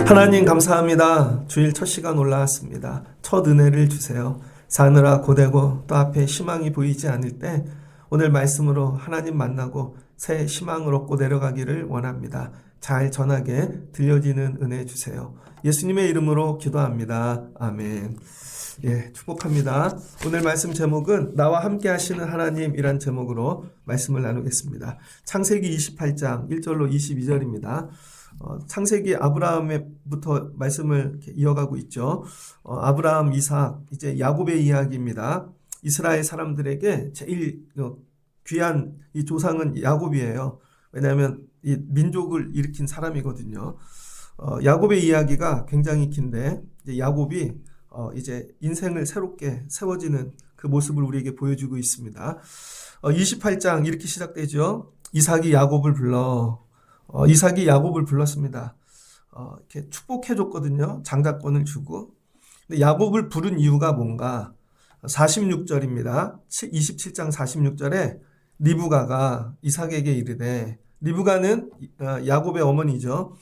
하나님 감사합니다. 주일 첫 시간 올라왔습니다. 첫 은혜를 주세요. 사느라 고되고 또 앞에 희망이 보이지 않을 때 오늘 말씀으로 하나님 만나고 새 희망을 얻고 내려가기를 원합니다. 잘 전하게 들려지는 은혜 주세요. 예수님의 이름으로 기도합니다. 아멘. 축복합니다. 오늘 말씀 제목은 나와 함께 하시는 하나님이란 제목으로 말씀을 나누겠습니다. 창세기 28장 1절로 22절입니다. 창세기 아브라함부터 말씀을 이어가고 있죠. 아브라함, 이삭, 이제 야곱의 이야기입니다. 이스라엘 사람들에게 제일 귀한 이 조상은 야곱이에요. 왜냐하면 이 민족을 일으킨 사람이거든요. 야곱의 이야기가 굉장히 긴데 이제 야곱이 이제 인생을 새롭게 세워지는 그 모습을 우리에게 보여주고 있습니다. 28장 이렇게 시작되죠. 이삭이 야곱을 불렀습니다. 이렇게 축복해줬거든요. 장자권을 주고. 근데 야곱을 부른 이유가 뭔가? 46절입니다. 27장 46절에 리브가가 이삭에게 이르되, 리브가는 야곱의 어머니죠.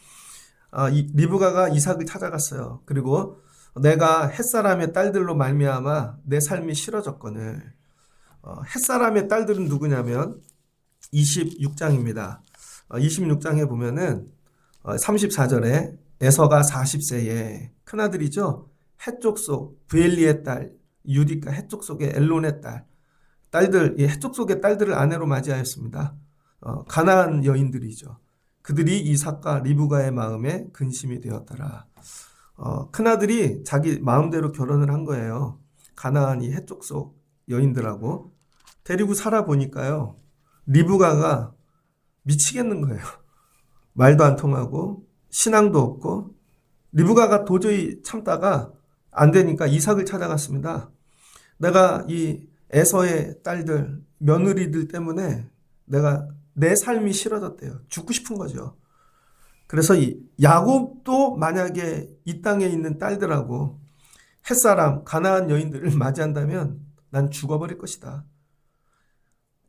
리브가가 이삭을 찾아갔어요. 그리고 내가 햇사람의 딸들로 말미암아 내 삶이 싫어졌거늘. 햇사람의 딸들은 누구냐면 26장입니다. 26장에 보면은 34절에 에서가 40세에 큰아들이죠. 해쪽 속 브엘리의 딸 유디카, 해쪽 속의 엘론의 딸들, 이 해쪽 속의 딸들을 아내로 맞이하였습니다. 가나안 여인들이죠. 그들이 이삭과 리브가의 마음에 근심이 되었더라. 큰아들이 자기 마음대로 결혼을 한 거예요. 가나안이 해쪽 속 여인들하고 데리고 살아보니까요. 리브가가 미치겠는 거예요. 말도 안 통하고 신앙도 없고. 리브가가 도저히 참다가 안 되니까 이삭을 찾아갔습니다. 내가 이 에서의 딸들, 며느리들 때문에 내 삶이 싫어졌대요. 죽고 싶은 거죠. 그래서 이 야곱도 만약에 이 땅에 있는 딸들하고 햇사람, 가나안 여인들을 맞이한다면 난 죽어버릴 것이다.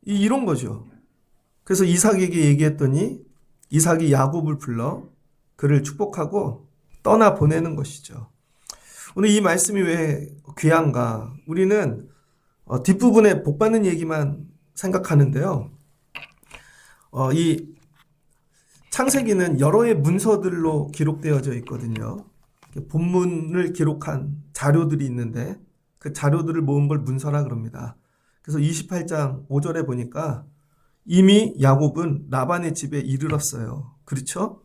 이런 거죠. 그래서 이삭에게 얘기했더니 이삭이 야곱을 불러 그를 축복하고 떠나 보내는 것이죠. 오늘 이 말씀이 왜 귀한가? 우리는 뒷부분에 복 받는 얘기만 생각하는데요. 이 창세기는 여러의 문서들로 기록되어져 있거든요. 본문을 기록한 자료들이 있는데 그 자료들을 모은 걸 문서라 그럽니다. 그래서 28장 5절에 보니까 이미 야곱은 라반의 집에 이르렀어요. 그렇죠?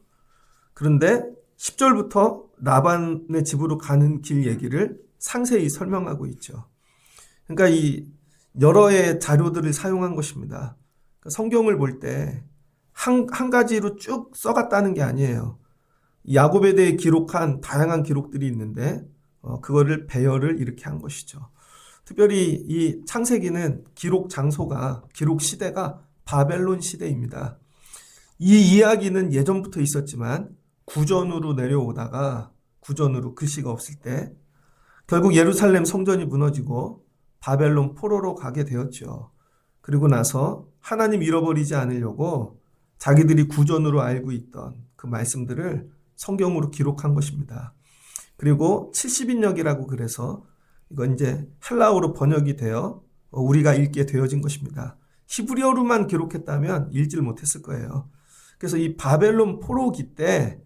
그런데 10절부터 라반의 집으로 가는 길 얘기를 상세히 설명하고 있죠. 그러니까 이 여러의 자료들을 사용한 것입니다. 성경을 볼 때 한 가지로 쭉 써갔다는 게 아니에요. 야곱에 대해 기록한 다양한 기록들이 있는데 그거를 배열을 이렇게 한 것이죠. 특별히 이 창세기는 기록 장소가, 기록 시대가 바벨론 시대입니다. 이 이야기는 예전부터 있었지만 구전으로 내려오다가 구전으로 글씨가 없을 때 결국 예루살렘 성전이 무너지고 바벨론 포로로 가게 되었죠. 그리고 나서 하나님 잃어버리지 않으려고 자기들이 구전으로 알고 있던 그 말씀들을 성경으로 기록한 것입니다. 그리고 70인역이라고 그래서 이건 이제 헬라어로 번역이 되어 우리가 읽게 되어진 것입니다. 히브리어로만 기록했다면 읽지를 못했을 거예요. 그래서 이 바벨론 포로기 때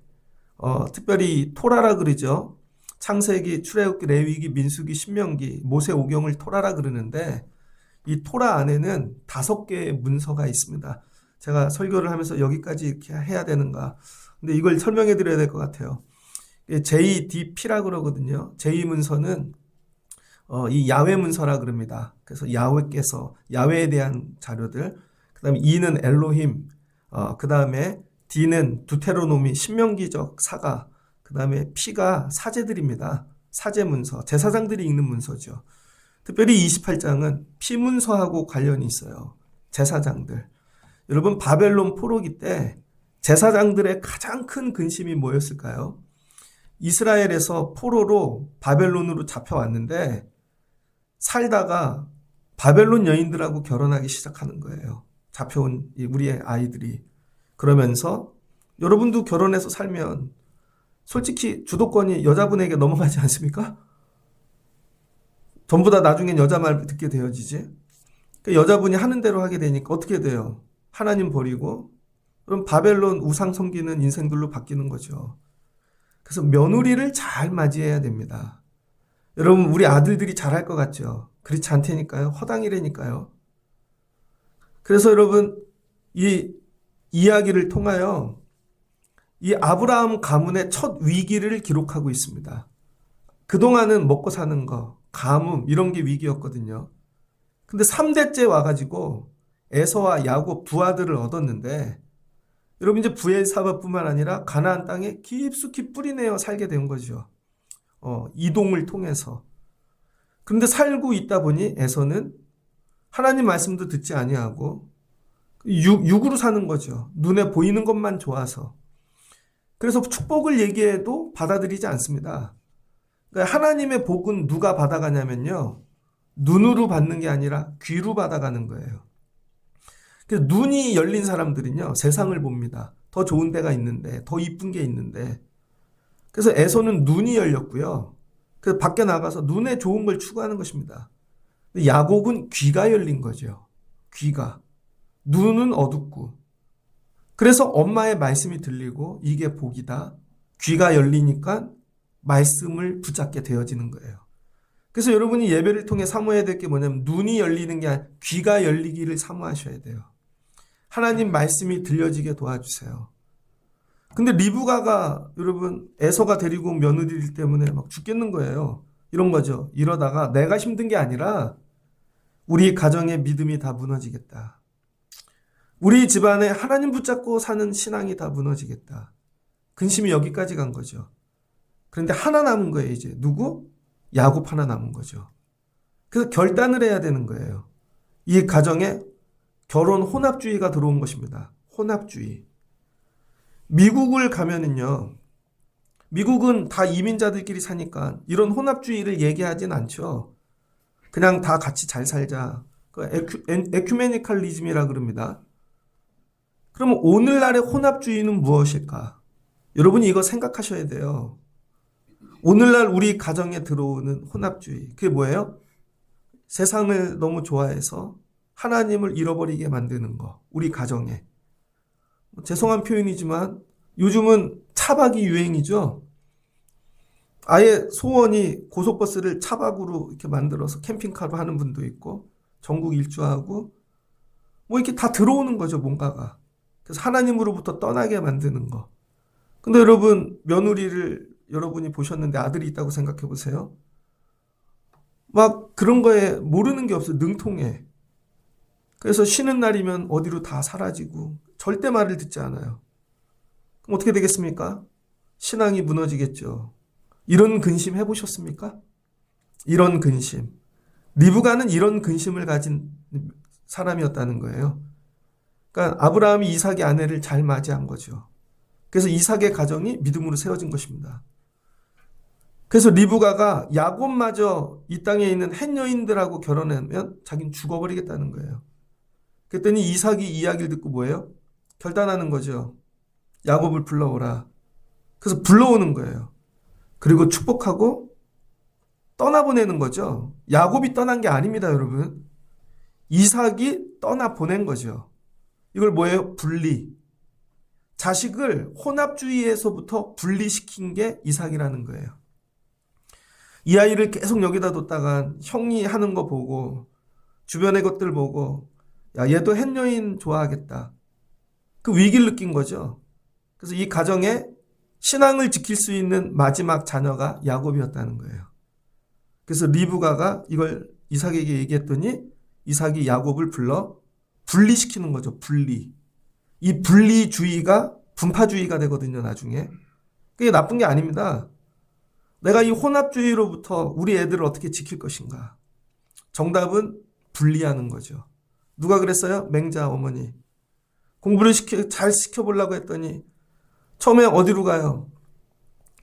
특별히 토라라 그러죠. 창세기, 출애굽기, 레위기, 민수기, 신명기, 모세오경을 토라라 그러는데 이 토라 안에는 5개의 문서가 있습니다. 제가 설교를 하면서 여기까지 이렇게 해야 되는가. 근데 이걸 설명해 드려야 될 것 같아요. JDP라 그러거든요. J문서는 이 야훼 문서라 그럽니다. 그래서 야훼께서 야훼에 대한 자료들, 그다음에 E는 엘로힘, 그다음에 D는 두테로노미 신명기적 사가, 그다음에 P가 사제들입니다. 사제 문서, 제사장들이 읽는 문서죠. 특별히 28장은 피문서하고 관련이 있어요. 제사장들. 여러분 바벨론 포로기 때 제사장들의 가장 큰 근심이 뭐였을까요? 이스라엘에서 포로로 바벨론으로 잡혀왔는데 살다가 바벨론 여인들하고 결혼하기 시작하는 거예요. 잡혀온 우리의 아이들이. 그러면서 여러분도 결혼해서 살면 솔직히 주도권이 여자분에게 넘어가지 않습니까? 전부 다 나중엔 여자 말 듣게 되어지지. 여자분이 하는 대로 하게 되니까 어떻게 돼요? 하나님 버리고 그럼 바벨론 우상 섬기는 인생들로 바뀌는 거죠. 그래서 며느리를 잘 맞이해야 됩니다. 여러분 우리 아들들이 잘할 것 같죠? 그렇지 않다니까요. 허당이라니까요. 그래서 여러분 이 이야기를 통하여 이 아브라함 가문의 첫 위기를 기록하고 있습니다. 그동안은 먹고 사는 거, 가뭄 이런 게 위기였거든요. 근데 3대째 와가지고 에서와 야곱 두 아들을 얻었는데 여러분 이제 브엘사바뿐만 아니라 가나안 땅에 깊숙이 뿌리내어 살게 된 거죠. 이동을 통해서. 그런데 살고 있다 보니 에서는 하나님 말씀도 듣지 아니하고 육으로 사는 거죠. 눈에 보이는 것만 좋아서. 그래서 축복을 얘기해도 받아들이지 않습니다. 그러니까 하나님의 복은 누가 받아가냐면요. 눈으로 받는 게 아니라 귀로 받아가는 거예요. 그래서 눈이 열린 사람들은요. 세상을 봅니다. 더 좋은 데가 있는데, 더 이쁜 게 있는데. 그래서 에서는 눈이 열렸고요. 그래서 밖에 나가서 눈에 좋은 걸 추구하는 것입니다. 야곱은 귀가 열린 거죠. 귀가. 눈은 어둡고. 그래서 엄마의 말씀이 들리고 이게 복이다. 귀가 열리니까 말씀을 붙잡게 되어지는 거예요. 그래서 여러분이 예배를 통해 사모해야 될 게 뭐냐면 눈이 열리는 게 아니라 귀가 열리기를 사모하셔야 돼요. 하나님 말씀이 들려지게 도와주세요. 근데 리브가가 여러분 에서가 데리고 온 며느리들 때문에 막 죽겠는 거예요. 이런 거죠. 이러다가 내가 힘든 게 아니라 우리 가정의 믿음이 다 무너지겠다. 우리 집안에 하나님 붙잡고 사는 신앙이 다 무너지겠다. 근심이 여기까지 간 거죠. 그런데 하나 남은 거예요, 이제. 누구? 야곱 하나 남은 거죠. 그래서 결단을 해야 되는 거예요. 이 가정에 결혼 혼합주의가 들어온 것입니다. 혼합주의. 미국을 가면은요, 미국은 다 이민자들끼리 사니까 이런 혼합주의를 얘기하진 않죠. 그냥 다 같이 잘 살자. 에큐메니칼리즘이라 그럽니다. 그러면 오늘날의 혼합주의는 무엇일까? 여러분이 이거 생각하셔야 돼요. 오늘날 우리 가정에 들어오는 혼합주의. 그게 뭐예요? 세상을 너무 좋아해서 하나님을 잃어버리게 만드는 거. 우리 가정에. 죄송한 표현이지만 요즘은 차박이 유행이죠. 아예 소원이 고속버스를 차박으로 이렇게 만들어서 캠핑카로 하는 분도 있고 전국 일주하고 뭐 이렇게 다 들어오는 거죠, 뭔가가. 그래서 하나님으로부터 떠나게 만드는 거. 근데 여러분 며느리를 여러분이 보셨는데 아들이 있다고 생각해 보세요. 막 그런 거에 모르는 게 없어요. 능통해. 그래서 쉬는 날이면 어디로 다 사라지고 절대 말을 듣지 않아요. 그럼 어떻게 되겠습니까? 신앙이 무너지겠죠. 이런 근심 해보셨습니까? 이런 근심. 리브가는 이런 근심을 가진 사람이었다는 거예요. 그러니까 아브라함이 이삭의 아내를 잘 맞이한 거죠. 그래서 이삭의 가정이 믿음으로 세워진 것입니다. 그래서 리브가가 야곱마저 이 땅에 있는 헷 여인들하고 결혼하면 자기는 죽어버리겠다는 거예요. 그랬더니 이삭이 이야기를 듣고 뭐예요? 결단하는 거죠. 야곱을 불러오라. 그래서 불러오는 거예요. 그리고 축복하고 떠나보내는 거죠. 야곱이 떠난 게 아닙니다, 여러분. 이삭이 떠나보낸 거죠. 이걸 뭐예요? 분리. 자식을 혼합주의에서부터 분리시킨 게 이삭이라는 거예요. 이 아이를 계속 여기다 뒀다가 형이 하는 거 보고 주변의 것들 보고 야, 얘도 헷 여인 좋아하겠다. 그 위기를 느낀 거죠. 그래서 이 가정에 신앙을 지킬 수 있는 마지막 자녀가 야곱이었다는 거예요. 그래서 리브가가 이걸 이삭에게 얘기했더니 이삭이 야곱을 불러 분리시키는 거죠. 분리. 이 분리주의가 분파주의가 되거든요, 나중에. 그게 나쁜 게 아닙니다. 내가 이 혼합주의로부터 우리 애들을 어떻게 지킬 것인가? 정답은 분리하는 거죠. 누가 그랬어요? 맹자 어머니. 공부를 잘 시켜보려고 했더니 처음에 어디로 가요?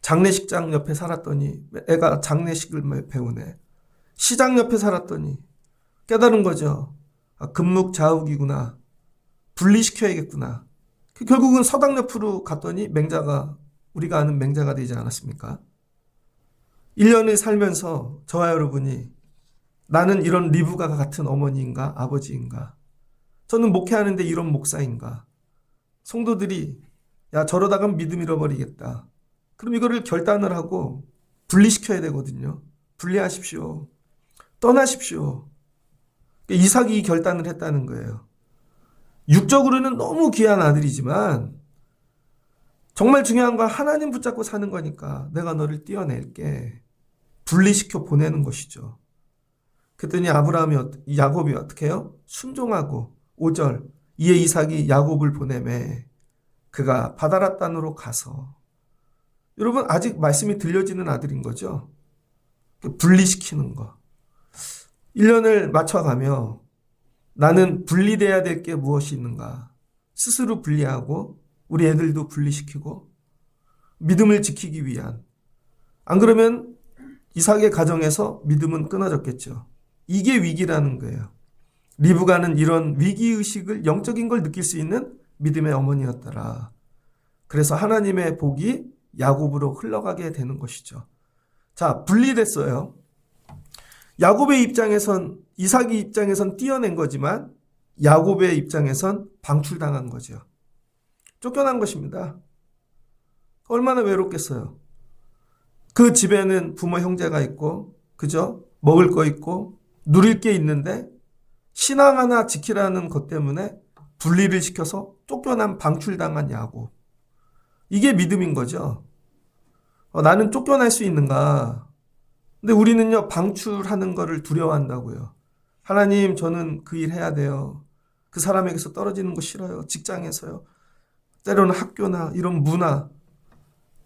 장례식장 옆에 살았더니 애가 장례식을 배우네. 시장 옆에 살았더니 깨달은 거죠. 아, 금묵자욱이구나. 분리시켜야겠구나. 결국은 서당 옆으로 갔더니 맹자가 우리가 아는 맹자가 되지 않았습니까? 1년을 살면서 저와 여러분이 나는 이런 리브가가 같은 어머니인가 아버지인가? 저는 목회하는데 이런 목사인가? 성도들이 야 저러다간 믿음 잃어버리겠다. 그럼 이거를 결단을 하고 분리시켜야 되거든요. 분리하십시오. 떠나십시오. 이삭이 이 결단을 했다는 거예요. 육적으로는 너무 귀한 아들이지만 정말 중요한 건 하나님 붙잡고 사는 거니까 내가 너를 떼어낼게. 분리시켜 보내는 것이죠. 그랬더니 야곱이 어떻게 해요? 순종하고 5절 이에 이삭이 야곱을 보내매 그가 바다라 땅으로 가서 여러분 아직 말씀이 들려지는 아들인 거죠. 분리시키는 거. 1년을 맞춰가며 나는 분리돼야 될 게 무엇이 있는가. 스스로 분리하고 우리 애들도 분리시키고 믿음을 지키기 위한. 안 그러면 이삭의 가정에서 믿음은 끊어졌겠죠. 이게 위기라는 거예요. 리브가는 이런 위기의식을 영적인 걸 느낄 수 있는 믿음의 어머니였더라. 그래서 하나님의 복이 야곱으로 흘러가게 되는 것이죠. 자, 분리됐어요. 야곱의 입장에선 이삭의 입장에선 띄어낸 거지만 야곱의 입장에선 방출당한 거죠. 쫓겨난 것입니다. 얼마나 외롭겠어요. 그 집에는 부모 형제가 있고 그죠? 먹을 거 있고 누릴 게 있는데 신앙 하나 지키라는 것 때문에 분리를 시켜서 쫓겨난 방출당한 야곱. 이게 믿음인 거죠. 나는 쫓겨날 수 있는가? 근데 우리는요 방출하는 거를 두려워한다고요. 하나님 저는 그 일 해야 돼요. 그 사람에게서 떨어지는 거 싫어요. 직장에서요. 때로는 학교나 이런 문화.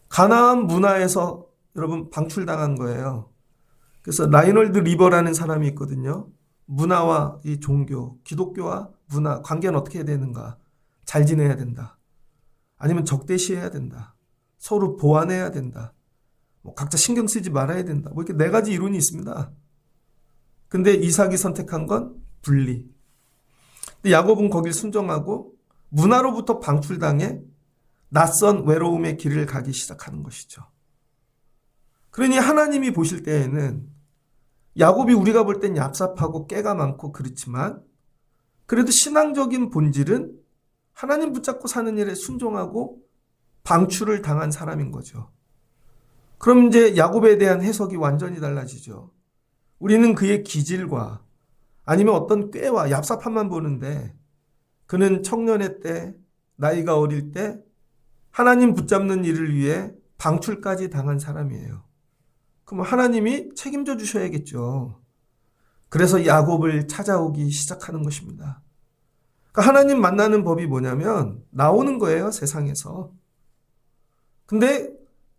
가나안 문화에서 여러분 방출당한 거예요. 그래서 라이널드 리버라는 사람이 있거든요. 문화와 이 종교, 기독교와 문화 관계는 어떻게 해야 되는가? 잘 지내야 된다. 아니면 적대시해야 된다. 서로 보완해야 된다. 각자 신경 쓰지 말아야 된다. 이렇게 네 가지 이론이 있습니다. 근데 이삭이 선택한 건 분리. 근데 야곱은 거길 순종하고 문화로부터 방출당해 낯선 외로움의 길을 가기 시작하는 것이죠. 그러니 하나님이 보실 때에는 야곱이 우리가 볼 땐 얍삽하고 깨가 많고 그렇지만 그래도 신앙적인 본질은 하나님 붙잡고 사는 일에 순종하고 방출을 당한 사람인 거죠. 그럼 이제 야곱에 대한 해석이 완전히 달라지죠. 우리는 그의 기질과 아니면 어떤 꾀와 얍삽함만 보는데 그는 청년의 때, 나이가 어릴 때 하나님 붙잡는 일을 위해 방출까지 당한 사람이에요. 그럼 하나님이 책임져 주셔야겠죠. 그래서 야곱을 찾아오기 시작하는 것입니다. 그러니까 하나님 만나는 법이 뭐냐면 나오는 거예요, 세상에서. 근데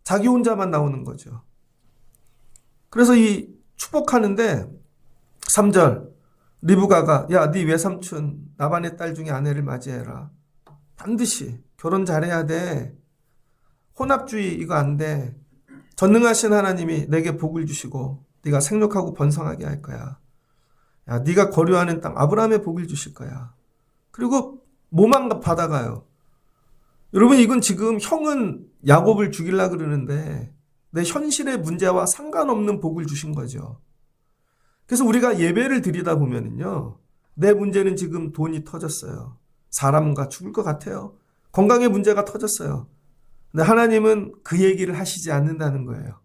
자기 혼자만 나오는 거죠. 그래서 이 축복하는데 3절 리브가가 야, 네 외삼촌 나반의 딸 중에 아내를 맞이해라. 반드시 결혼 잘해야 돼. 혼합주의 이거 안 돼. 전능하신 하나님이 내게 복을 주시고 네가 생육하고 번성하게 할 거야. 야, 네가 거류하는 땅 아브라함의 복을 주실 거야. 그리고 뭐만 받아가요. 여러분 이건 지금 형은 야곱을 죽이려고 그러는데 내 현실의 문제와 상관없는 복을 주신 거죠. 그래서 우리가 예배를 드리다 보면은요. 내 문제는 지금 돈이 터졌어요. 사람과 죽을 것 같아요. 건강의 문제가 터졌어요. 근데 하나님은 그 얘기를 하시지 않는다는 거예요.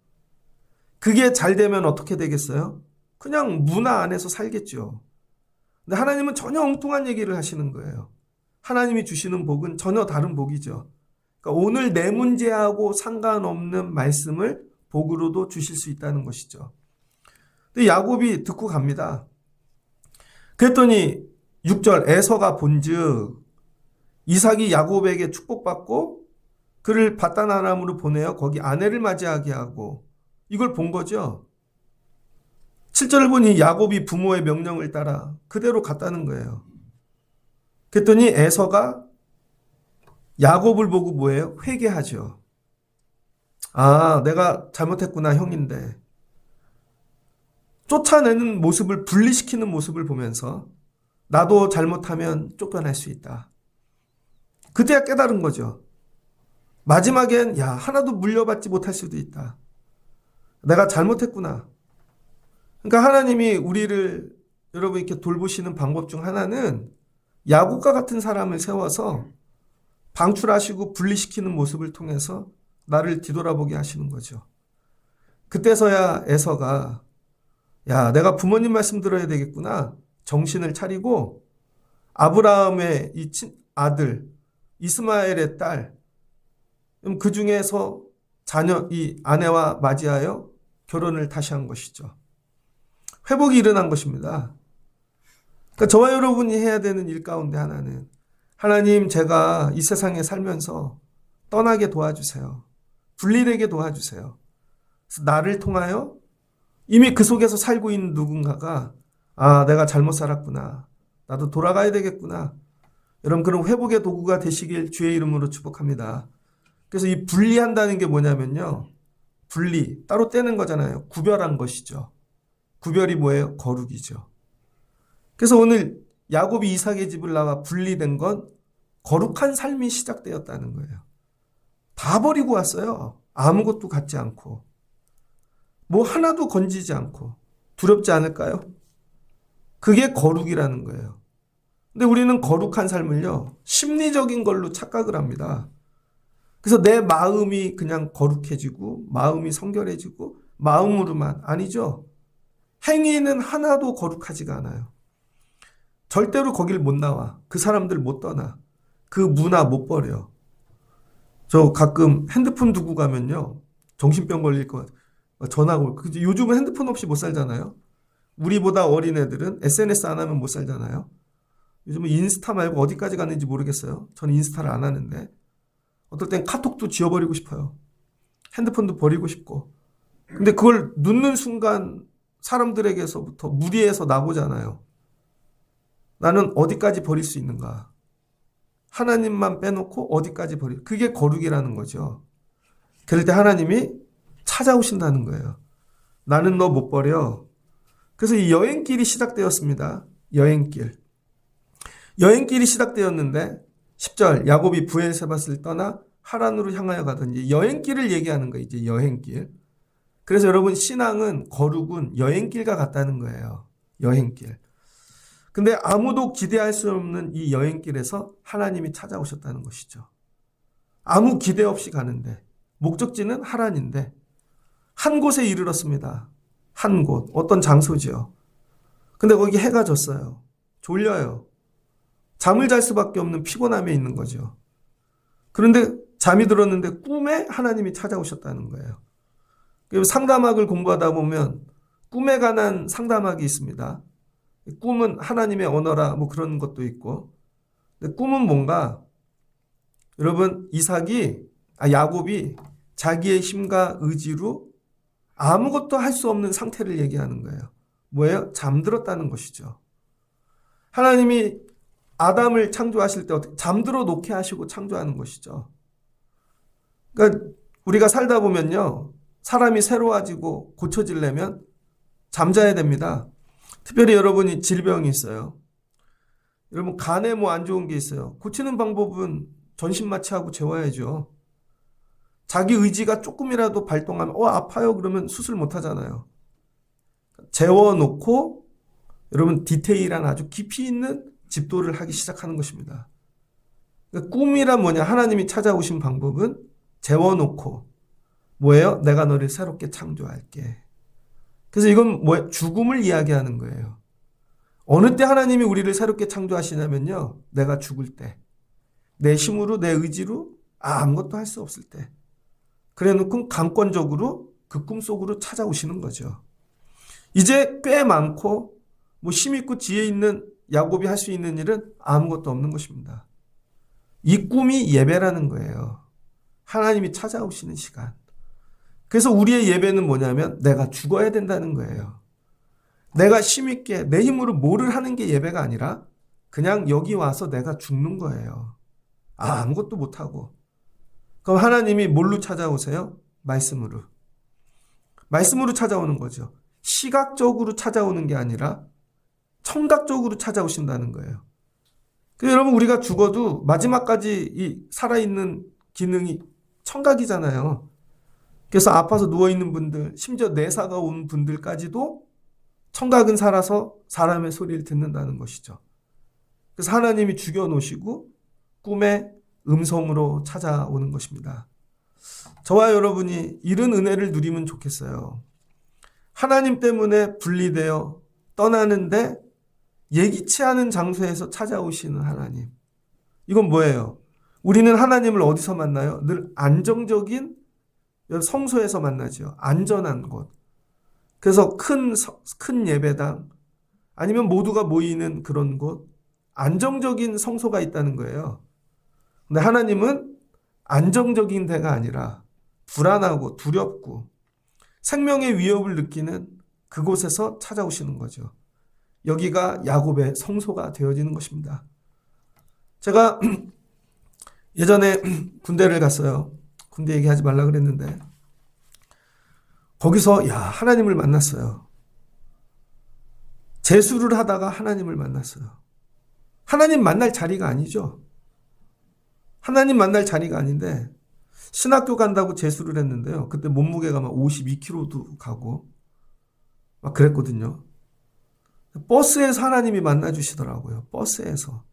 그게 잘 되면 어떻게 되겠어요? 그냥 문화 안에서 살겠죠. 근데 하나님은 전혀 엉뚱한 얘기를 하시는 거예요. 하나님이 주시는 복은 전혀 다른 복이죠. 그러니까 오늘 내 문제하고 상관없는 말씀을 복으로도 주실 수 있다는 것이죠. 근데 야곱이 듣고 갑니다. 그랬더니 6절 에서가 본즉 이삭이 야곱에게 축복받고 그를 바단 아람으로 보내어 거기 아내를 맞이하게 하고 이걸 본 거죠. 7절을 보니 야곱이 부모의 명령을 따라 그대로 갔다는 거예요. 그랬더니 에서가 야곱을 보고 뭐예요? 회개하죠. 아, 내가 잘못했구나 형인데. 쫓아내는 모습을 분리시키는 모습을 보면서 나도 잘못하면 쫓겨날 수 있다. 그때야 깨달은 거죠. 마지막엔 하나도 물려받지 못할 수도 있다. 내가 잘못했구나. 그러니까 하나님이 우리를 여러분 이렇게 돌보시는 방법 중 하나는 야곱과 같은 사람을 세워서 방출하시고 분리시키는 모습을 통해서 나를 뒤돌아보게 하시는 거죠. 그때서야 에서가 내가 부모님 말씀 들어야 되겠구나. 정신을 차리고 아브라함의 이 아들 이스마엘의 딸 그 중에서 이 아내와 맞이하여 결혼을 다시 한 것이죠. 회복이 일어난 것입니다. 그러니까 저와 여러분이 해야 되는 일 가운데 하나는 하나님 제가 이 세상에 살면서 떠나게 도와주세요. 분리되게 도와주세요. 그래서 나를 통하여 이미 그 속에서 살고 있는 누군가가 내가 잘못 살았구나. 나도 돌아가야 되겠구나. 여러분 그런 회복의 도구가 되시길 주의 이름으로 축복합니다. 그래서 이 분리한다는 게 뭐냐면요. 분리, 따로 떼는 거잖아요. 구별한 것이죠. 구별이 뭐예요? 거룩이죠. 그래서 오늘 야곱이 이삭의 집을 나와 분리된 건 거룩한 삶이 시작되었다는 거예요. 다 버리고 왔어요. 아무것도 갖지 않고. 뭐 하나도 건지지 않고. 두렵지 않을까요? 그게 거룩이라는 거예요. 근데 우리는 거룩한 삶을요, 심리적인 걸로 착각을 합니다. 그래서 내 마음이 그냥 거룩해지고, 마음이 성결해지고, 마음으로만. 아니죠. 행위는 하나도 거룩하지가 않아요. 절대로 거길 못 나와. 그 사람들 못 떠나. 그 문화 못 버려. 저 가끔 핸드폰 두고 가면요, 정신병 걸릴 것 같아요. 전화가 올 거예요. 요즘은 핸드폰 없이 못 살잖아요. 우리보다 어린 애들은 SNS 안 하면 못 살잖아요. 요즘은 인스타 말고 어디까지 갔는지 모르겠어요. 저는 인스타를 안 하는데 어떨 땐 카톡도 지워버리고 싶어요. 핸드폰도 버리고 싶고. 근데 그걸 눕는 순간 사람들에게서부터 무리해서 나오잖아요. 나는 어디까지 버릴 수 있는가? 하나님만 빼놓고 어디까지 그게 거룩이라는 거죠. 그럴 때 하나님이 찾아오신다는 거예요. 나는 너 못 버려. 그래서 이 여행길이 시작되었습니다. 여행길이 시작되었는데 10절 야곱이 브엘세바스를 떠나 하란으로 향하여 가더니 여행길을 얘기하는 거예요. 이제 여행길. 그래서 여러분 신앙은 거룩은 여행길과 같다는 거예요. 여행길. 근데 아무도 기대할 수 없는 이 여행길에서 하나님이 찾아오셨다는 것이죠. 아무 기대 없이 가는데 목적지는 하란인데 한 곳에 이르렀습니다. 한 곳. 어떤 장소지요. 근데 거기 해가 졌어요. 졸려요. 잠을 잘 수밖에 없는 피곤함에 있는 거죠. 그런데 잠이 들었는데 꿈에 하나님이 찾아오셨다는 거예요. 상담학을 공부하다 보면 꿈에 관한 상담학이 있습니다. 꿈은 하나님의 언어라 뭐 그런 것도 있고. 근데 꿈은 뭔가 여러분 야곱이 자기의 힘과 의지로 아무것도 할 수 없는 상태를 얘기하는 거예요. 뭐예요? 잠들었다는 것이죠. 하나님이 아담을 창조하실 때 어떻게 잠들어 놓게 하시고 창조하는 것이죠. 그러니까 우리가 살다 보면요. 사람이 새로워지고 고쳐지려면 잠자야 됩니다. 특별히 여러분이 질병이 있어요. 여러분 간에 뭐 안 좋은 게 있어요. 고치는 방법은 전신마취하고 재워야죠. 자기 의지가 조금이라도 발동하면 아파요 그러면 수술 못 하잖아요. 재워놓고 여러분 디테일한 아주 깊이 있는 집도를 하기 시작하는 것입니다. 그러니까 꿈이란 뭐냐? 하나님이 찾아오신 방법은 재워놓고 뭐예요? 내가 너를 새롭게 창조할게. 그래서 이건 뭐예요? 죽음을 이야기하는 거예요. 어느 때 하나님이 우리를 새롭게 창조하시냐면요. 내가 죽을 때. 내 힘으로 내 의지로 아무것도 할 수 없을 때. 그래놓고 강권적으로 그 꿈속으로 찾아오시는 거죠. 이제 꽤 많고 뭐 힘있고 지혜 있는 야곱이 할 수 있는 일은 아무것도 없는 것입니다. 이 꿈이 예배라는 거예요. 하나님이 찾아오시는 시간. 그래서 우리의 예배는 뭐냐면 내가 죽어야 된다는 거예요. 내가 힘있게 내 힘으로 뭐를 하는 게 예배가 아니라 그냥 여기 와서 내가 죽는 거예요. 아무것도 못하고. 그럼 하나님이 뭘로 찾아오세요? 말씀으로. 말씀으로 찾아오는 거죠. 시각적으로 찾아오는 게 아니라 청각적으로 찾아오신다는 거예요. 그래서 여러분 우리가 죽어도 마지막까지 이 살아있는 기능이 청각이잖아요. 그래서 아파서 누워있는 분들, 심지어 뇌사가 온 분들까지도 청각은 살아서 사람의 소리를 듣는다는 것이죠. 그래서 하나님이 죽여놓으시고 꿈에 음성으로 찾아오는 것입니다. 저와 여러분이 이런 은혜를 누리면 좋겠어요. 하나님 때문에 분리되어 떠나는데 예기치 않은 장소에서 찾아오시는 하나님. 이건 뭐예요? 우리는 하나님을 어디서 만나요? 늘 안정적인 성소에서 만나죠. 안전한 곳. 그래서 큰 예배당 아니면 모두가 모이는 그런 곳, 안정적인 성소가 있다는 거예요. 근데 하나님은 안정적인 데가 아니라 불안하고 두렵고 생명의 위협을 느끼는 그곳에서 찾아오시는 거죠. 여기가 야곱의 성소가 되어지는 것입니다. 제가 예전에 군대를 갔어요. 군대 얘기하지 말라 그랬는데 거기서 하나님을 만났어요. 재수를 하다가 하나님을 만났어요. 하나님 만날 자리가 아니죠. 하나님 만날 자리가 아닌데 신학교 간다고 재수를 했는데요. 그때 몸무게가 막 52kg도 가고 막 그랬거든요. 버스에서 하나님이 만나주시더라고요. 버스에서.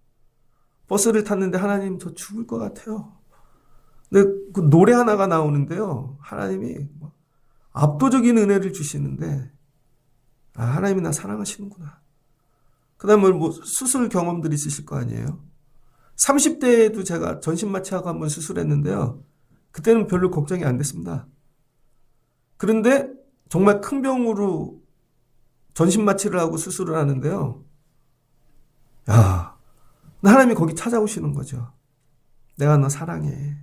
버스를 탔는데 하나님 저 죽을 것 같아요. 근데 그 노래 하나가 나오는데요. 하나님이 압도적인 은혜를 주시는데 하나님이 나 사랑하시는구나. 그 다음에 수술 경험들이 있으실 거 아니에요. 30대에도 제가 전신마취하고 한번 수술했는데요. 그때는 별로 걱정이 안 됐습니다. 그런데 정말 큰 병으로 전신마취를 하고 수술을 하는데요. 하나님이 거기 찾아오시는 거죠. 내가 너 사랑해.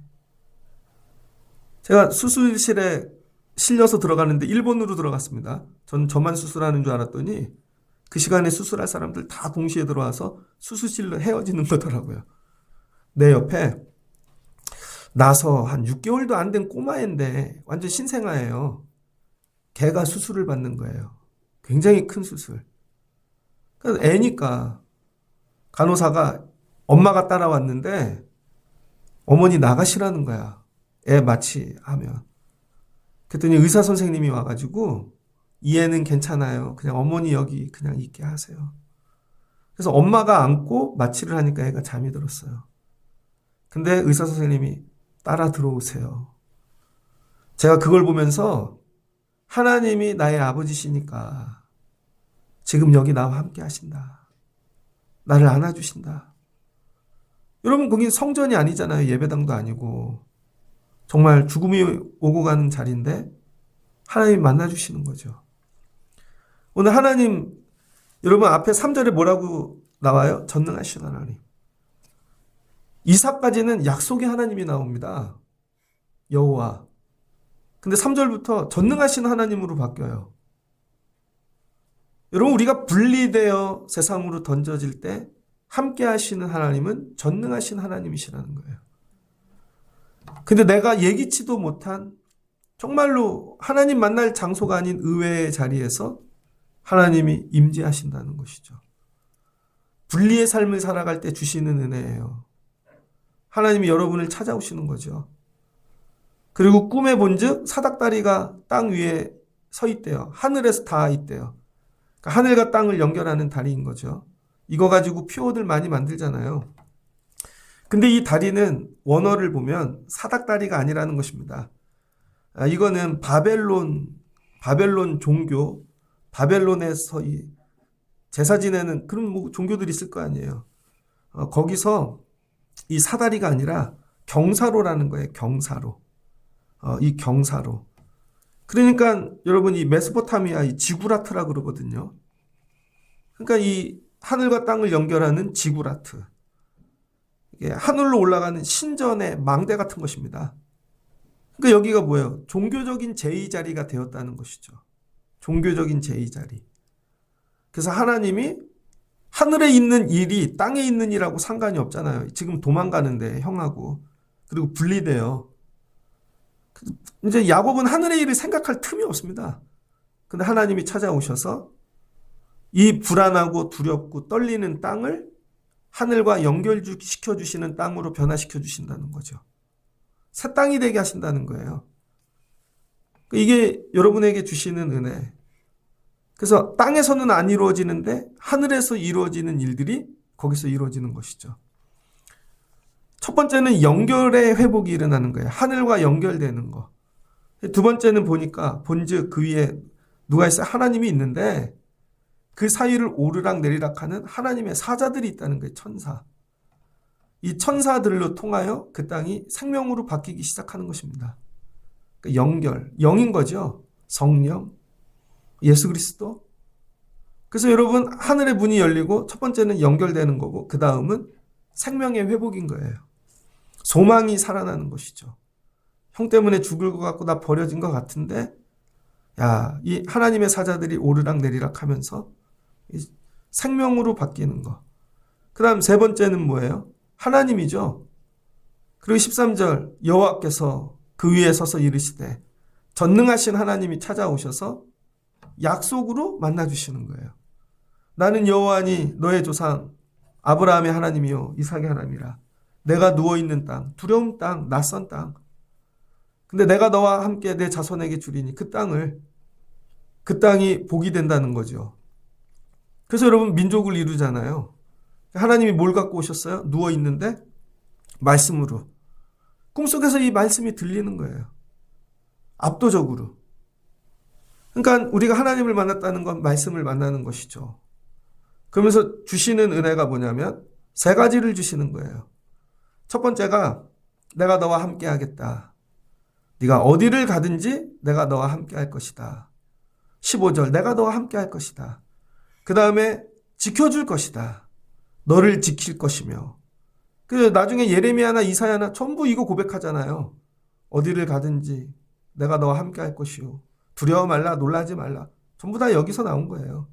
제가 수술실에 실려서 들어가는데 일본으로 들어갔습니다. 전 저만 수술하는 줄 알았더니 그 시간에 수술할 사람들 다 동시에 들어와서 수술실로 헤어지는 거더라고요. 내 옆에 나서 한 6개월도 안 된 꼬마애인데 완전 신생아예요. 걔가 수술을 받는 거예요. 굉장히 큰 수술. 그래서 애니까 간호사가 엄마가 따라왔는데 어머니 나가시라는 거야. 애 마취하면. 그랬더니 의사 선생님이 와가지고 이 애는 괜찮아요. 그냥 어머니 여기 그냥 있게 하세요. 그래서 엄마가 안고 마취를 하니까 애가 잠이 들었어요. 근데 의사 선생님이 따라 들어오세요. 제가 그걸 보면서 하나님이 나의 아버지시니까 지금 여기 나와 함께 하신다. 나를 안아주신다. 여러분 거긴 성전이 아니잖아요. 예배당도 아니고. 정말 죽음이 오고 가는 자리인데 하나님이 만나주시는 거죠. 오늘 하나님, 여러분 앞에 3절에 뭐라고 나와요? 전능하신 하나님. 이삭까지는 약속의 하나님이 나옵니다. 여호와. 근데 3절부터 전능하신 하나님으로 바뀌어요. 여러분 우리가 분리되어 세상으로 던져질 때 함께 하시는 하나님은 전능하신 하나님이시라는 거예요. 근데 내가 예기치도 못한 정말로 하나님 만날 장소가 아닌 의외의 자리에서 하나님이 임재하신다는 것이죠. 분리의 삶을 살아갈 때 주시는 은혜예요. 하나님이 여러분을 찾아오시는 거죠. 그리고 꿈에 본즉 사닥다리가 땅 위에 서 있대요. 하늘에서 닿아 있대요. 그러니까 하늘과 땅을 연결하는 다리인 거죠. 이거 가지고 표어들 많이 만들잖아요. 근데 이 다리는 원어를 보면 사닥다리가 아니라는 것입니다. 이거는 바벨론 종교, 바벨론에서 이 제사 지내는 그런 종교들이 있을 거 아니에요. 거기서 이 사다리가 아니라 경사로라는 거예요. 경사로. 이 경사로. 그러니까 여러분 이 메소포타미아 이 지구라트라 그러거든요. 그러니까 이 하늘과 땅을 연결하는 지구라트. 이게 하늘로 올라가는 신전의 망대 같은 것입니다. 그러니까 여기가 뭐예요? 종교적인 제2자리가 되었다는 것이죠. 종교적인 제2자리. 그래서 하나님이 하늘에 있는 일이 땅에 있는 일하고 상관이 없잖아요. 지금 도망가는데 형하고. 그리고 분리돼요. 이제 야곱은 하늘의 일을 생각할 틈이 없습니다. 근데 하나님이 찾아오셔서 이 불안하고 두렵고 떨리는 땅을 하늘과 연결시켜 주시는 땅으로 변화시켜 주신다는 거죠. 새 땅이 되게 하신다는 거예요. 이게 여러분에게 주시는 은혜. 그래서 땅에서는 안 이루어지는데 하늘에서 이루어지는 일들이 거기서 이루어지는 것이죠. 첫 번째는 연결의 회복이 일어나는 거예요. 하늘과 연결되는 거. 두 번째는 보니까 본즉 그 위에 누가 있어요? 하나님이 있는데 그 사이를 오르락 내리락 하는 하나님의 사자들이 있다는 거예요. 천사. 이 천사들로 통하여 그 땅이 생명으로 바뀌기 시작하는 것입니다. 그러니까 연결, 영인 거죠. 성령, 예수 그리스도. 그래서 여러분 하늘의 문이 열리고 첫 번째는 연결되는 거고 그 다음은 생명의 회복인 거예요. 소망이 살아나는 것이죠. 형 때문에 죽을 것 같고 나 버려진 것 같은데 야, 이 하나님의 사자들이 오르락 내리락 하면서 생명으로 바뀌는 거. 그 다음 세 번째는 뭐예요? 하나님이죠. 그리고 13절 여호와께서 그 위에 서서 이르시되 전능하신 하나님이 찾아오셔서 약속으로 만나주시는 거예요. 나는 여호와니 너의 조상 아브라함의 하나님이요 이삭의 하나님이라. 내가 누워있는 땅, 두려운 땅, 낯선 땅. 근데 내가 너와 함께 내 자손에게 주리니 그 땅이 복이 된다는 거죠. 그래서 여러분 민족을 이루잖아요. 하나님이 뭘 갖고 오셨어요? 누워있는데 말씀으로. 꿈속에서 이 말씀이 들리는 거예요. 압도적으로. 그러니까 우리가 하나님을 만났다는 건 말씀을 만나는 것이죠. 그러면서 주시는 은혜가 뭐냐면 세 가지를 주시는 거예요. 첫 번째가 내가 너와 함께 하겠다. 네가 어디를 가든지 내가 너와 함께 할 것이다. 15절 내가 너와 함께 할 것이다. 그 다음에 지켜줄 것이다. 너를 지킬 것이며. 그래서 나중에 예레미야나 이사야나 전부 이거 고백하잖아요. 어디를 가든지 내가 너와 함께 할 것이요. 두려워 말라 놀라지 말라. 전부 다 여기서 나온 거예요.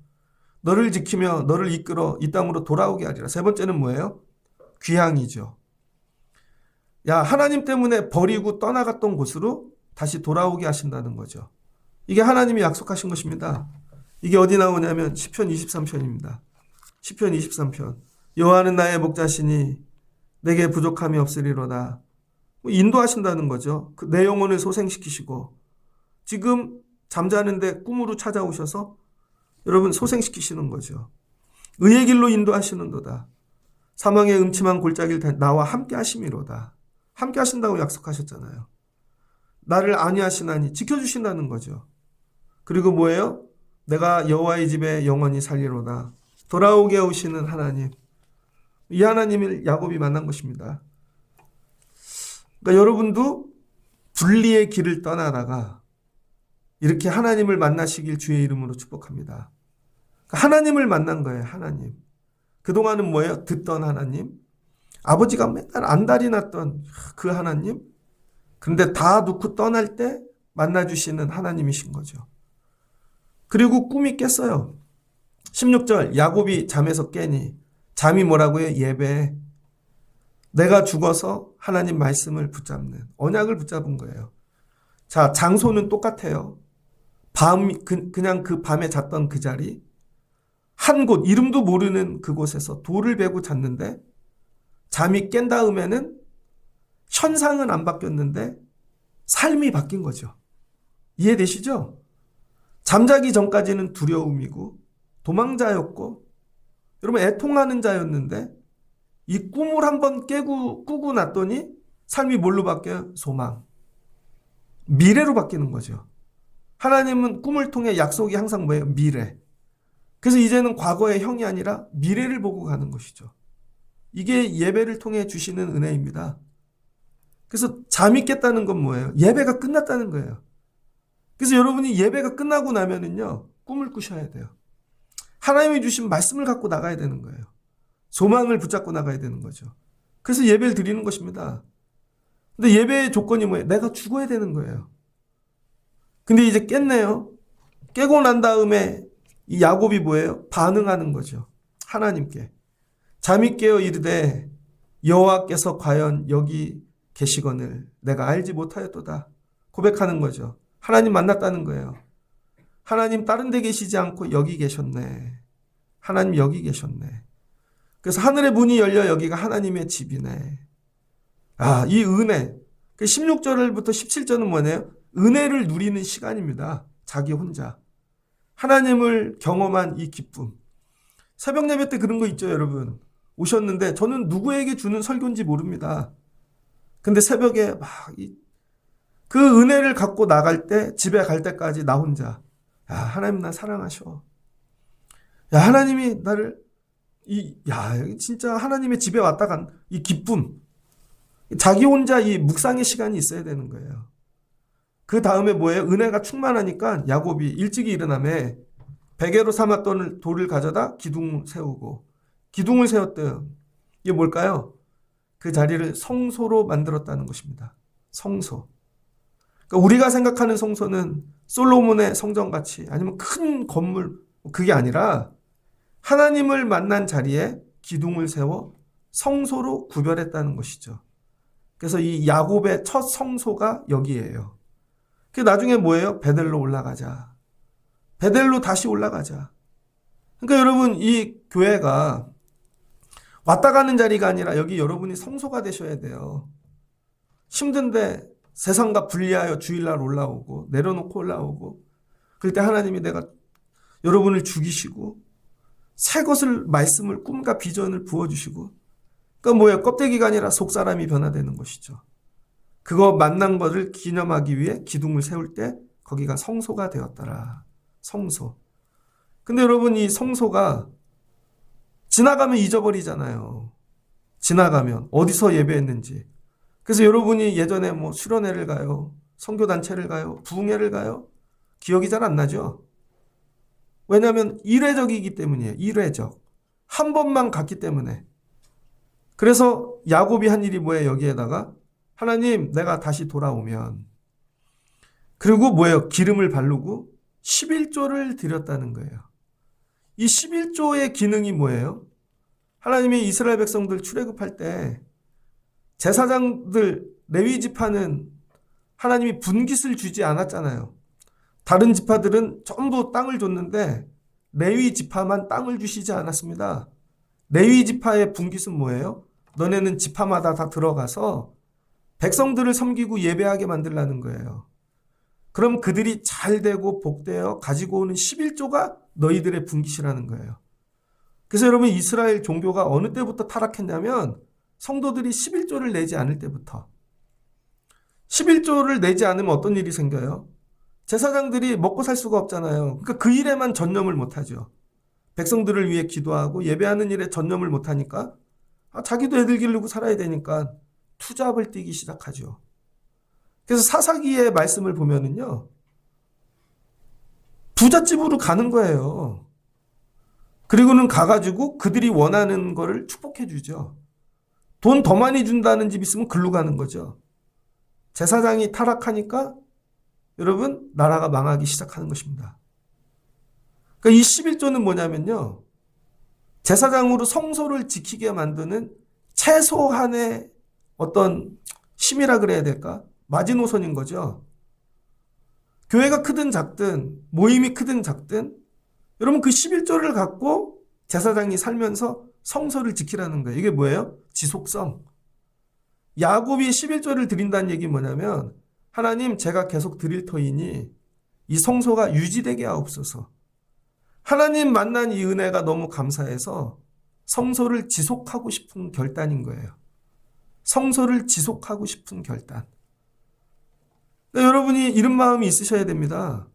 너를 지키며 너를 이끌어 이 땅으로 돌아오게 하리라. 세 번째는 뭐예요? 귀향이죠. 야, 하나님 때문에 버리고 떠나갔던 곳으로 다시 돌아오게 하신다는 거죠. 이게 하나님이 약속하신 것입니다. 이게 어디 나오냐면 시편 23편입니다. 시편 23편. 여호와는 나의 목자시니 내게 부족함이 없으리로다. 인도하신다는 거죠. 내 영혼을 소생시키시고 지금 잠자는데 꿈으로 찾아오셔서 여러분 소생시키시는 거죠. 의의 길로 인도하시는도다. 사망의 음침한 골짜기를 나와 함께 하심이로다. 함께 하신다고 약속하셨잖아요. 나를 안위하시나니 지켜주신다는 거죠. 그리고 뭐예요? 내가 여호와의 집에 영원히 살리로다. 돌아오게 오시는 하나님. 이 하나님을 야곱이 만난 것입니다. 그러니까 여러분도 분리의 길을 떠나다가 이렇게 하나님을 만나시길 주의 이름으로 축복합니다. 하나님을 만난 거예요. 하나님. 그동안은 뭐예요? 듣던 하나님. 아버지가 맨날 안달이 났던 그 하나님. 그런데 다 놓고 떠날 때 만나주시는 하나님이신 거죠. 그리고 꿈이 깼어요. 16절 야곱이 잠에서 깨니 잠이 뭐라고요? 예배. 내가 죽어서 하나님 말씀을 붙잡는 언약을 붙잡은 거예요. 자, 장소는 똑같아요. 그냥 그 밤에 잤던 그 자리, 한 곳, 이름도 모르는 그곳에서 돌을 베고 잤는데 잠이 깬 다음에는 현상은 안 바뀌었는데 삶이 바뀐 거죠. 이해되시죠? 잠자기 전까지는 두려움이고 도망자였고 여러분 애통하는 자였는데 이 꿈을 한번 꾸고 났더니 삶이 뭘로 바뀌어요? 소망. 미래로 바뀌는 거죠. 하나님은 꿈을 통해 약속이 항상 뭐예요? 미래. 그래서 이제는 과거의 형이 아니라 미래를 보고 가는 것이죠. 이게 예배를 통해 주시는 은혜입니다. 그래서 잠이 깼다는 건 뭐예요? 예배가 끝났다는 거예요. 그래서 여러분이 예배가 끝나고 나면은요, 꿈을 꾸셔야 돼요. 하나님이 주신 말씀을 갖고 나가야 되는 거예요. 소망을 붙잡고 나가야 되는 거죠. 그래서 예배를 드리는 것입니다. 근데 예배의 조건이 뭐예요? 내가 죽어야 되는 거예요. 근데 이제 깼네요. 깨고 난 다음에 이 야곱이 뭐예요? 반응하는 거죠. 하나님께. 잠이 깨어 이르되 여호와께서 과연 여기 계시거늘 내가 알지 못하였도다. 고백하는 거죠. 하나님 만났다는 거예요. 하나님 다른 데 계시지 않고 여기 계셨네. 하나님 여기 계셨네. 그래서 하늘의 문이 열려 여기가 하나님의 집이네. 아, 이 은혜. 그 16절부터 17절은 뭐네요? 은혜를 누리는 시간입니다. 자기 혼자. 하나님을 경험한 이 기쁨. 새벽 예배 때 그런 거 있죠, 여러분. 오셨는데 저는 누구에게 주는 설교인지 모릅니다. 근데 새벽에 막 그 은혜를 갖고 나갈 때, 집에 갈 때까지 나 혼자, 야, 하나님 나 사랑하셔. 야, 하나님이 나를 진짜 하나님의 집에 왔다 간 이 기쁨. 자기 혼자 이 묵상의 시간이 있어야 되는 거예요. 그 다음에 뭐예요? 은혜가 충만하니까 야곱이 일찍이 일어나며 베개로 삼았던 돌을 가져다 기둥을 세우고, 기둥을 세웠대요. 이게 뭘까요? 그 자리를 성소로 만들었다는 것입니다. 성소. 그러니까 우리가 생각하는 성소는 솔로몬의 성전같이 아니면 큰 건물, 그게 아니라 하나님을 만난 자리에 기둥을 세워 성소로 구별했다는 것이죠. 그래서 이 야곱의 첫 성소가 여기예요. 그 나중에 뭐예요? 베델로 올라가자. 베델로 다시 올라가자. 그러니까 여러분, 이 교회가 왔다 가는 자리가 아니라 여기 여러분이 성소가 되셔야 돼요. 힘든데 세상과 분리하여 주일날 올라오고 내려놓고 올라오고, 그럴 때 하나님이 내가 여러분을 죽이시고 새 것을, 말씀을, 꿈과 비전을 부어주시고, 그러니까 뭐예요? 껍데기가 아니라 속사람이 변화되는 것이죠. 그거 만난 것을 기념하기 위해 기둥을 세울 때 거기가 성소가 되었더라. 성소. 근데 여러분, 이 성소가 지나가면 잊어버리잖아요. 지나가면 어디서 예배했는지. 그래서 여러분이 예전에 뭐 수련회를 가요, 선교단체를 가요, 부흥회를 가요, 기억이 잘 안 나죠. 왜냐하면 일회적이기 때문이에요. 일회적. 한 번만 갔기 때문에. 그래서 야곱이 한 일이 뭐예요? 여기에다가 하나님, 내가 다시 돌아오면, 그리고 뭐예요? 기름을 바르고 11조를 드렸다는 거예요. 이 11조의 기능이 뭐예요? 하나님이 이스라엘 백성들 출애굽할 때 제사장들, 레위 지파는 하나님이 분깃을 주지 않았잖아요. 다른 지파들은 전부 땅을 줬는데 레위 지파만 땅을 주시지 않았습니다. 레위 지파의 분깃은 뭐예요? 너네는 지파마다 다 들어가서 백성들을 섬기고 예배하게 만들라는 거예요. 그럼 그들이 잘 되고 복되어 가지고 오는 11조가 너희들의 분깃이라는 거예요. 그래서 여러분, 이스라엘 종교가 어느 때부터 타락했냐면 성도들이 11조를 내지 않을 때부터. 11조를 내지 않으면 어떤 일이 생겨요? 제사장들이 먹고 살 수가 없잖아요. 그러니까 그 일에만 전념을 못하죠. 백성들을 위해 기도하고 예배하는 일에 전념을 못하니까 자기도 애들 기르고 살아야 되니까 투잡을 뛰기 시작하죠. 그래서 사사기의 말씀을 보면은요, 부잣집으로 가는 거예요. 그리고는 가가지고 그들이 원하는 거를 축복해 주죠. 돈 더 많이 준다는 집 있으면 글로 가는 거죠. 제사장이 타락하니까 여러분, 나라가 망하기 시작하는 것입니다. 그러니까 이 11조는 뭐냐면요, 제사장으로 성소를 지키게 만드는 최소한의 어떤 힘이라 그래야 될까? 마지노선인 거죠. 교회가 크든 작든, 모임이 크든 작든, 여러분 그 11조를 갖고 제사장이 살면서 성소를 지키라는 거예요. 이게 뭐예요? 지속성. 야곱이 11조를 드린다는 얘기 뭐냐면, 하나님, 제가 계속 드릴 터이니 이 성소가 유지되게 하옵소서. 하나님 만난 이 은혜가 너무 감사해서 성소를 지속하고 싶은 결단인 거예요. 성소를 지속하고 싶은 결단. 여러분이 이런 마음이 있으셔야 됩니다.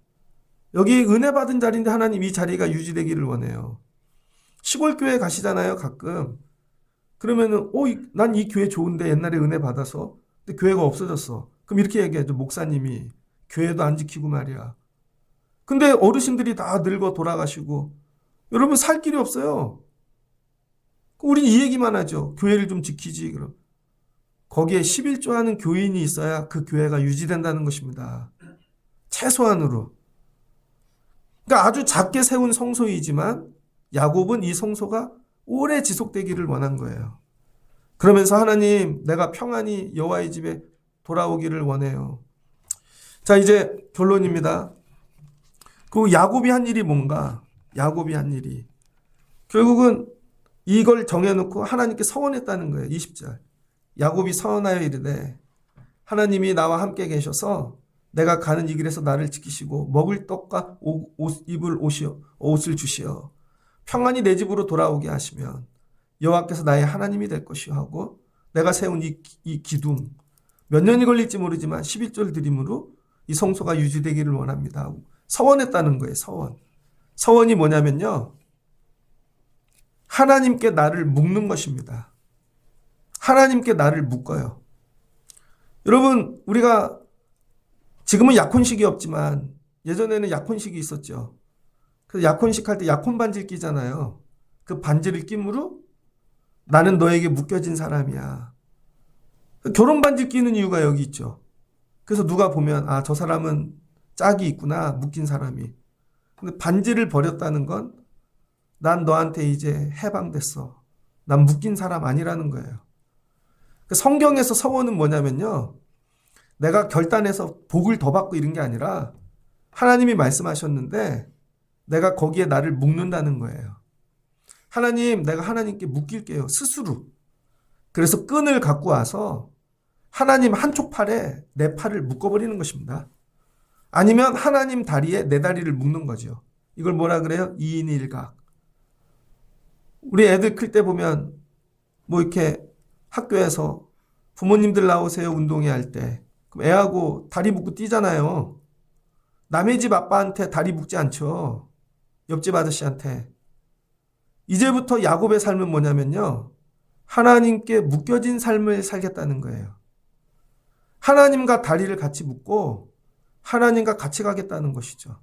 여기 은혜 받은 자리인데 하나님 이 자리가 유지되기를 원해요. 시골 교회 가시잖아요, 가끔. 그러면은 난 이 교회 좋은데 옛날에 은혜 받아서, 근데 교회가 없어졌어. 그럼 이렇게 얘기하죠. 목사님이 교회도 안 지키고 말이야. 근데 어르신들이 다 늙어 돌아가시고 여러분 살 길이 없어요. 우린 이 얘기만 하죠. 교회를 좀 지키지. 그럼 거기에 11조 하는 교인이 있어야 그 교회가 유지된다는 것입니다. 최소한으로. 그러니까 아주 작게 세운 성소이지만 야곱은 이 성소가 오래 지속되기를 원한 거예요. 그러면서 하나님, 내가 평안히 여호와의 집에 돌아오기를 원해요. 자, 이제 결론입니다. 그 야곱이 한 일이 뭔가? 야곱이 한 일이 결국은 이걸 정해놓고 하나님께 서원했다는 거예요. 20절. 야곱이 서원하여 이르되, 하나님이 나와 함께 계셔서 내가 가는 이 길에서 나를 지키시고 먹을 떡과 입을 옷을 주시어 평안히 내 집으로 돌아오게 하시면 여호와께서 나의 하나님이 될 것이요 하고 내가 세운 이 기둥 몇 년이 걸릴지 모르지만 11절 드림으로 이 성소가 유지되기를 원합니다 하고 서원했다는 거예요. 서원이 뭐냐면요, 하나님께 나를 묶는 것입니다. 하나님께 나를 묶어요. 여러분, 우리가 지금은 약혼식이 없지만 예전에는 약혼식이 있었죠. 그래서 약혼식 할 때 약혼 반지를 끼잖아요. 그 반지를 끼므로 나는 너에게 묶여진 사람이야. 결혼 반지 끼는 이유가 여기 있죠. 그래서 누가 보면 아, 저 사람은 짝이 있구나, 묶인 사람이. 근데 반지를 버렸다는 건 난 너한테 이제 해방됐어. 난 묶인 사람 아니라는 거예요. 성경에서 서원은 뭐냐면요, 내가 결단해서 복을 더 받고 이런 게 아니라 하나님이 말씀하셨는데 내가 거기에 나를 묶는다는 거예요. 하나님, 내가 하나님께 묶일게요. 스스로. 그래서 끈을 갖고 와서 하나님 한쪽 팔에 내 팔을 묶어버리는 것입니다. 아니면 하나님 다리에 내 다리를 묶는 거죠. 이걸 뭐라 그래요? 2인 1각. 우리 애들 클 때 보면 뭐 이렇게 학교에서 부모님들 나오세요 운동회 할 때 그럼 애하고 다리 묶고 뛰잖아요. 남의 집 아빠한테 다리 묶지 않죠. 옆집 아저씨한테. 이제부터 야곱의 삶은 뭐냐면요, 하나님께 묶여진 삶을 살겠다는 거예요. 하나님과 다리를 같이 묶고 하나님과 같이 가겠다는 것이죠.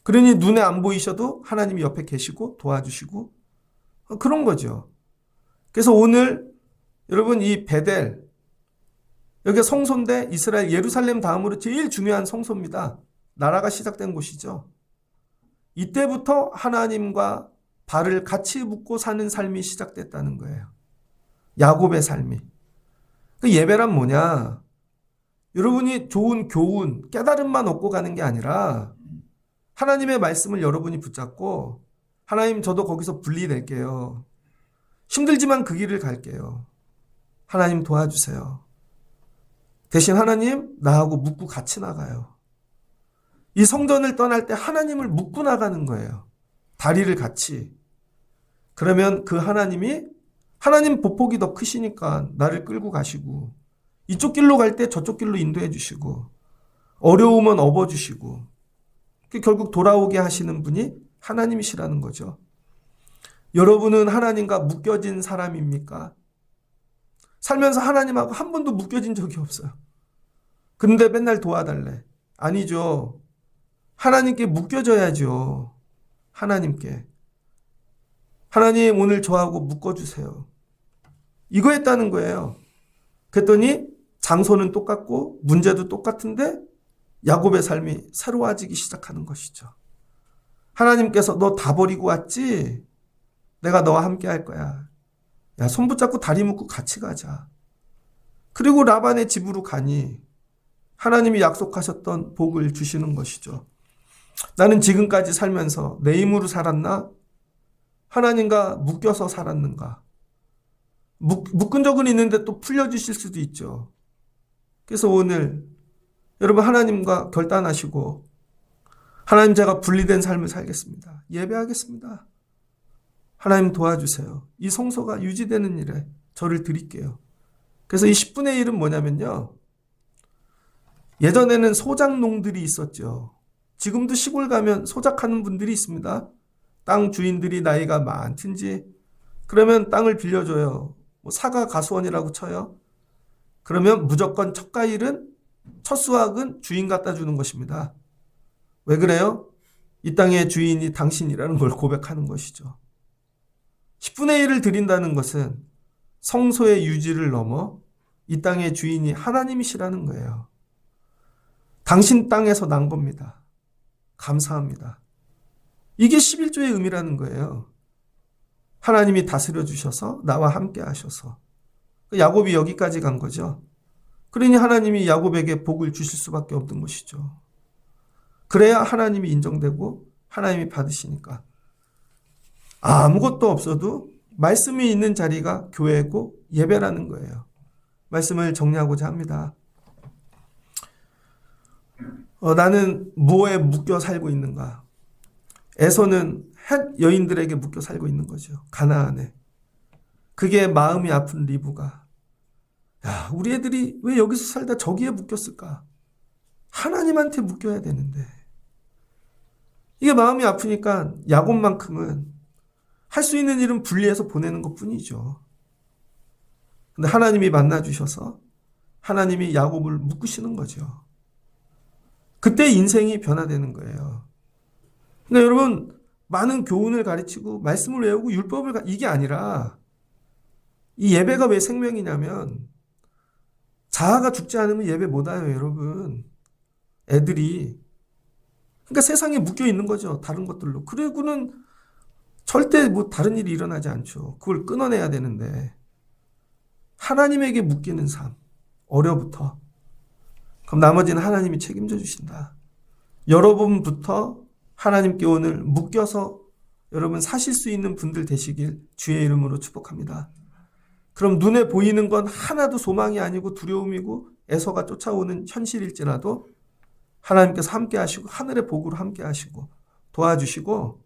그러니 눈에 안 보이셔도 하나님이 옆에 계시고 도와주시고 그런 거죠. 그래서 오늘 여러분 이 베델, 여기가 성소인데 이스라엘 예루살렘 다음으로 제일 중요한 성소입니다. 나라가 시작된 곳이죠. 이때부터 하나님과 발을 같이 묶고 사는 삶이 시작됐다는 거예요. 야곱의 삶이. 그 예배란 뭐냐? 여러분이 좋은 교훈, 깨달음만 얻고 가는 게 아니라 하나님의 말씀을 여러분이 붙잡고 하나님, 저도 거기서 분리될게요. 힘들지만 그 길을 갈게요. 하나님 도와주세요. 대신 하나님, 나하고 묶고 같이 나가요. 이 성전을 떠날 때 하나님을 묶고 나가는 거예요. 다리를 같이. 그러면 그 하나님이, 하나님 보폭이 더 크시니까 나를 끌고 가시고, 이쪽 길로 갈 때 저쪽 길로 인도해 주시고, 어려우면 업어주시고, 결국 돌아오게 하시는 분이 하나님이시라는 거죠. 여러분은 하나님과 묶여진 사람입니까? 살면서 하나님하고 한 번도 묶여진 적이 없어요. 근데 맨날 도와달래. 아니죠. 하나님께 묶여져야죠. 하나님께. 하나님, 오늘 저하고 묶어주세요. 이거 했다는 거예요. 그랬더니 장소는 똑같고 문제도 똑같은데 야곱의 삶이 새로워지기 시작하는 것이죠. 하나님께서 너 다 버리고 왔지? 내가 너와 함께 할 거야. 야, 손 붙잡고 다리 묶고 같이 가자. 그리고 라반의 집으로 가니 하나님이 약속하셨던 복을 주시는 것이죠. 나는 지금까지 살면서 내 힘으로 살았나? 하나님과 묶여서 살았는가? 묶은 적은 있는데 또 풀려주실 수도 있죠. 그래서 오늘 여러분 하나님과 결단하시고 하나님, 제가 분리된 삶을 살겠습니다. 예배하겠습니다. 하나님 도와주세요. 이 성소가 유지되는 일에 저를 드릴게요. 그래서 이 10분의 1은 뭐냐면요, 예전에는 소작농들이 있었죠. 지금도 시골 가면 소작하는 분들이 있습니다. 땅 주인들이 나이가 많든지 그러면 땅을 빌려줘요. 뭐 사가 가수원이라고 쳐요. 그러면 무조건 첫 과일은, 첫 수확은 주인 갖다 주는 것입니다. 왜 그래요? 이 땅의 주인이 당신이라는 걸 고백하는 것이죠. 10분의 1을 드린다는 것은 성소의 유지를 넘어 이 땅의 주인이 하나님이시라는 거예요. 당신 땅에서 난 겁니다. 감사합니다. 이게 11조의 의미라는 거예요. 하나님이 다스려 주셔서 나와 함께 하셔서. 야곱이 여기까지 간 거죠. 그러니 하나님이 야곱에게 복을 주실 수밖에 없는 것이죠. 그래야 하나님이 인정되고 하나님이 받으시니까. 아무것도 없어도 말씀이 있는 자리가 교회고 예배라는 거예요. 말씀을 정리하고자 합니다. 나는 뭐에 묶여 살고 있는가? 에서는 헷 여인들에게 묶여 살고 있는 거죠. 가나안에. 그게 마음이 아픈 리브가, 야, 우리 애들이 왜 여기서 살다 저기에 묶였을까? 하나님한테 묶여야 되는데. 이게 마음이 아프니까 야곱만큼은 할 수 있는 일은 분리해서 보내는 것 뿐이죠. 근데 하나님이 만나주셔서 하나님이 야곱을 묶으시는 거죠. 그때 인생이 변화되는 거예요. 그러니까 여러분, 많은 교훈을 가르치고 말씀을 외우고 율법을 이게 아니라, 이 예배가 왜 생명이냐면 자아가 죽지 않으면 예배 못 와요, 여러분. 애들이. 그러니까 세상에 묶여 있는 거죠, 다른 것들로. 그리고는 절대 뭐 다른 일이 일어나지 않죠. 그걸 끊어내야 되는데, 하나님에게 묶이는 삶, 어려부터. 그럼 나머지는 하나님이 책임져 주신다. 여러분부터 하나님께 오늘 묶여서 여러분 사실 수 있는 분들 되시길 주의 이름으로 축복합니다. 그럼 눈에 보이는 건 하나도 소망이 아니고 두려움이고 애서가 쫓아오는 현실일지라도 하나님께서 함께 하시고 하늘의 복으로 함께 하시고 도와주시고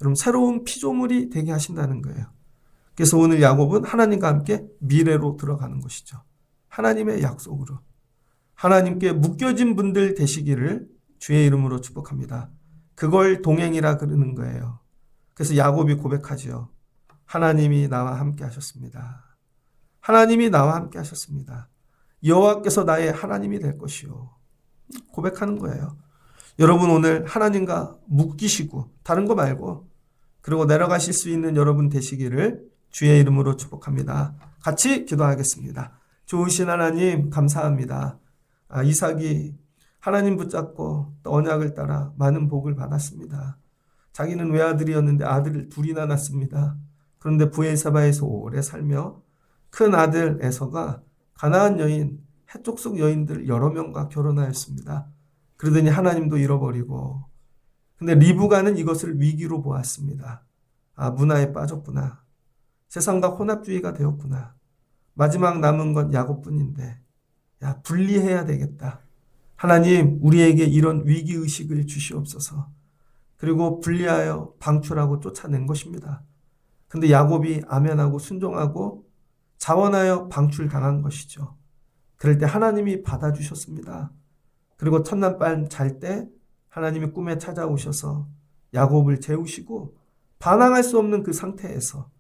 여러분 새로운 피조물이 되게 하신다는 거예요. 그래서 오늘 야곱은 하나님과 함께 미래로 들어가는 것이죠. 하나님의 약속으로. 하나님께 묶여진 분들 되시기를 주의 이름으로 축복합니다. 그걸 동행이라 그러는 거예요. 그래서 야곱이 고백하지요. 하나님이 나와 함께 하셨습니다. 하나님이 나와 함께 하셨습니다. 여호와께서 나의 하나님이 될 것이요. 고백하는 거예요. 여러분 오늘 하나님과 묶이시고 다른 거 말고 그리고 내려가실 수 있는 여러분 되시기를 주의 이름으로 축복합니다. 같이 기도하겠습니다. 좋으신 하나님 감사합니다. 이삭이 하나님 붙잡고 또 언약을 따라 많은 복을 받았습니다. 자기는 외아들이었는데 아들을 둘이나 낳습니다. 그런데 브엘세바에서 오래 살며 큰 아들 에서가 가나안 여인, 해쪽 속 여인들 여러 명과 결혼하였습니다. 그러더니 하나님도 잃어버리고 근데 리브가는 이것을 위기로 보았습니다. 문화에 빠졌구나. 세상과 혼합주의가 되었구나. 마지막 남은 건 야곱뿐인데 분리해야 되겠다. 하나님 우리에게 이런 위기의식을 주시옵소서. 그리고 분리하여 방출하고 쫓아낸 것입니다. 근데 야곱이 아멘하고 순종하고 자원하여 방출당한 것이죠. 그럴 때 하나님이 받아주셨습니다. 그리고 첫날 밤 잘 때 하나님이 꿈에 찾아오셔서 야곱을 재우시고 반항할 수 없는 그 상태에서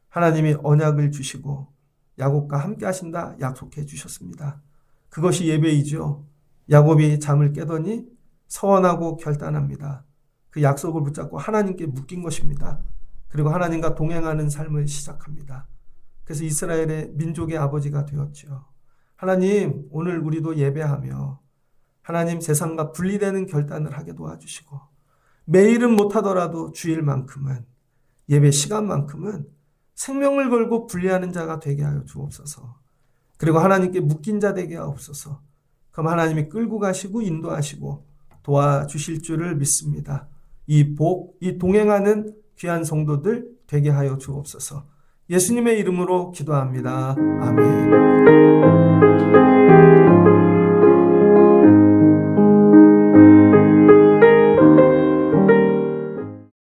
하나님이 언약을 주시고 야곱과 함께 하신다 약속해 주셨습니다. 그것이 예배이죠. 야곱이 잠을 깨더니 서원하고 결단합니다. 그 약속을 붙잡고 하나님께 묶인 것입니다. 그리고 하나님과 동행하는 삶을 시작합니다. 그래서 이스라엘의 민족의 아버지가 되었죠. 하나님 오늘 우리도 예배하며 하나님 세상과 분리되는 결단을 하게 도와주시고 매일은 못하더라도 주일만큼은 예배 시간만큼은 생명을 걸고 분리하는 자가 되게 하여 주옵소서. 그리고 하나님께 묶인 자 되게 하옵소서. 그럼 하나님이 끌고 가시고 인도하시고 도와주실 줄을 믿습니다. 이 동행하는 귀한 성도들 되게 하여 주옵소서. 예수님의 이름으로 기도합니다. 아멘.